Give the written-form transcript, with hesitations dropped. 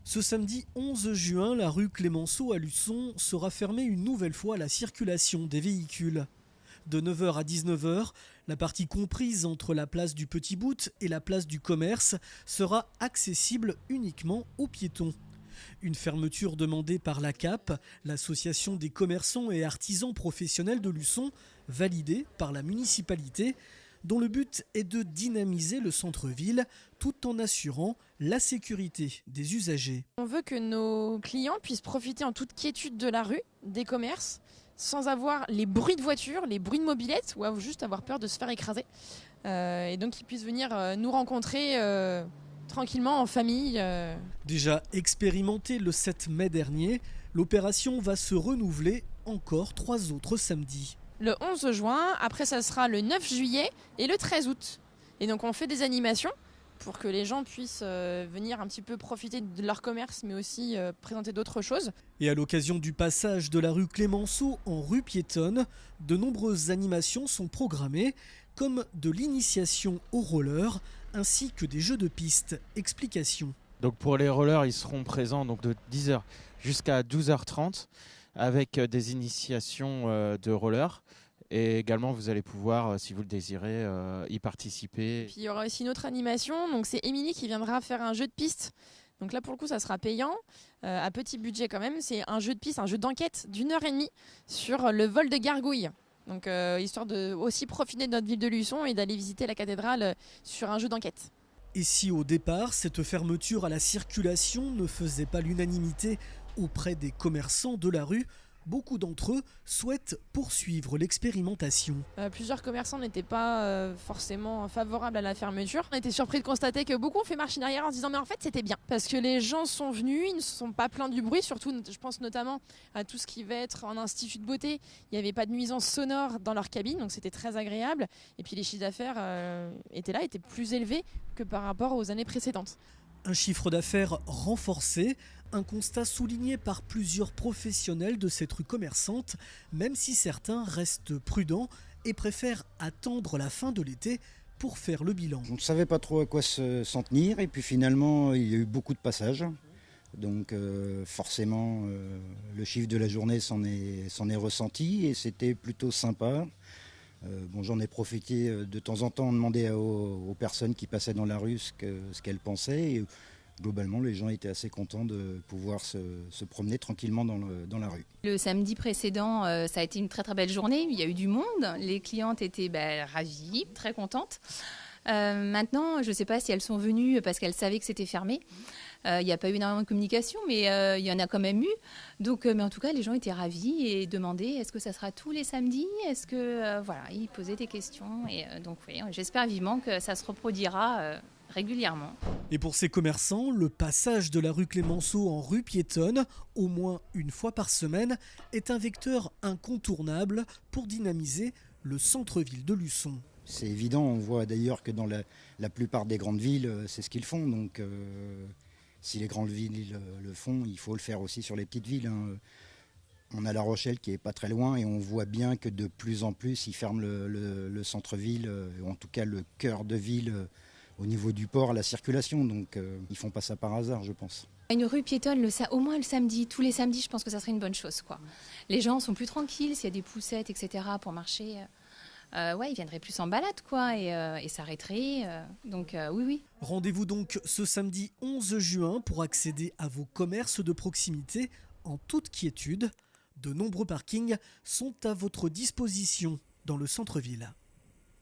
Ce samedi 11 juin, la rue Clémenceau à Luçon sera fermée une nouvelle fois à la circulation des véhicules. De 9 h à 19 h, la partie comprise entre la place du Petit Bout et la place du Commerce sera accessible uniquement aux piétons. Une fermeture demandée par l'ACAP, l'association des commerçants et artisans professionnels de Luçon, validée par la municipalité, dont le but est de dynamiser le centre-ville tout en assurant la sécurité des usagers. On veut que nos clients puissent profiter en toute quiétude de la rue, des commerces, sans avoir les bruits de voitures, les bruits de mobylettes ou juste avoir peur de se faire écraser. Et donc qu'ils puissent venir nous rencontrer tranquillement en famille. Déjà expérimenté le 7 mai dernier, l'opération va se renouveler encore 3 autres samedis. Le 11 juin, après ça sera le 9 juillet et le 13 août. Et donc on fait des animations pour que les gens puissent venir un petit peu profiter de leur commerce, mais aussi présenter d'autres choses. Et à l'occasion du passage de la rue Clémenceau en rue piétonne, de nombreuses animations sont programmées, comme de l'initiation au roller, ainsi que des jeux de piste. Explication. Donc pour les rollers, ils seront présents donc de 10 h jusqu'à 12 h 30 avec des initiations de roller. Et également, vous allez pouvoir, si vous le désirez, y participer. Puis il y aura aussi une autre animation. Donc c'est Émilie qui viendra faire un jeu de piste. Donc là, pour le coup, ça sera payant, à petit budget quand même. C'est un jeu de piste, un jeu d'enquête d'1 h 30 sur le vol de gargouilles. Donc histoire de aussi profiter de notre ville de Luçon et d'aller visiter la cathédrale sur un jeu d'enquête. Et si au départ, cette fermeture à la circulation ne faisait pas l'unanimité auprès des commerçants de la rue, beaucoup d'entre eux souhaitent poursuivre l'expérimentation. Plusieurs commerçants n'étaient pas forcément favorables à la fermeture. On était surpris de constater que beaucoup ont fait marche arrière en se disant mais en fait c'était bien. Parce que les gens sont venus, ils ne se sont pas plaints du bruit, surtout je pense notamment à tout ce qui va être en institut de beauté. Il n'y avait pas de nuisance sonore dans leur cabine, donc c'était très agréable. Et puis les chiffres d'affaires étaient plus élevés que par rapport aux années précédentes. Un chiffre d'affaires renforcé, un constat souligné par plusieurs professionnels de cette rue commerçante, même si certains restent prudents et préfèrent attendre la fin de l'été pour faire le bilan. On ne savait pas trop à quoi s'en tenir et puis finalement il y a eu beaucoup de passages. Donc forcément le chiffre de la journée s'en est ressenti et c'était plutôt sympa. J'en ai profité de temps en temps, demander aux personnes qui passaient dans la rue ce qu'elles pensaient. Et globalement, les gens étaient assez contents de pouvoir se promener tranquillement dans la rue. Le samedi précédent, ça a été une très très belle journée. Il y a eu du monde. Les clientes étaient ravies, très contentes. Maintenant, je ne sais pas si elles sont venues parce qu'elles savaient que c'était fermé. Il n'y a pas eu énormément de communication, mais il y en a quand même eu. Donc, mais en tout cas, les gens étaient ravis et demandaient est-ce que ça sera tous les samedis. Est-ce que voilà, ils posaient des questions. Et donc, oui, j'espère vivement que ça se reproduira régulièrement. Et pour ces commerçants, le passage de la rue Clémenceau en rue piétonne, au moins une fois par semaine, est un vecteur incontournable pour dynamiser le centre-ville de Luçon. C'est évident, on voit d'ailleurs que dans la plupart des grandes villes, c'est ce qu'ils font. Donc si les grandes villes le font, il faut le faire aussi sur les petites villes. On a La Rochelle qui est pas très loin et on voit bien que de plus en plus, ils ferment le centre-ville, en tout cas le cœur de ville, au niveau du port, à la circulation. Donc ils font pas ça par hasard, je pense. Une rue piétonne, au moins le samedi, tous les samedis, je pense que ça serait une bonne chose, quoi. Les gens sont plus tranquilles, s'il y a des poussettes, etc. pour marcher. Ils viendraient plus en balade, quoi, et s'arrêteraient. Donc oui. Rendez-vous donc ce samedi 11 juin pour accéder à vos commerces de proximité en toute quiétude. De nombreux parkings sont à votre disposition dans le centre-ville.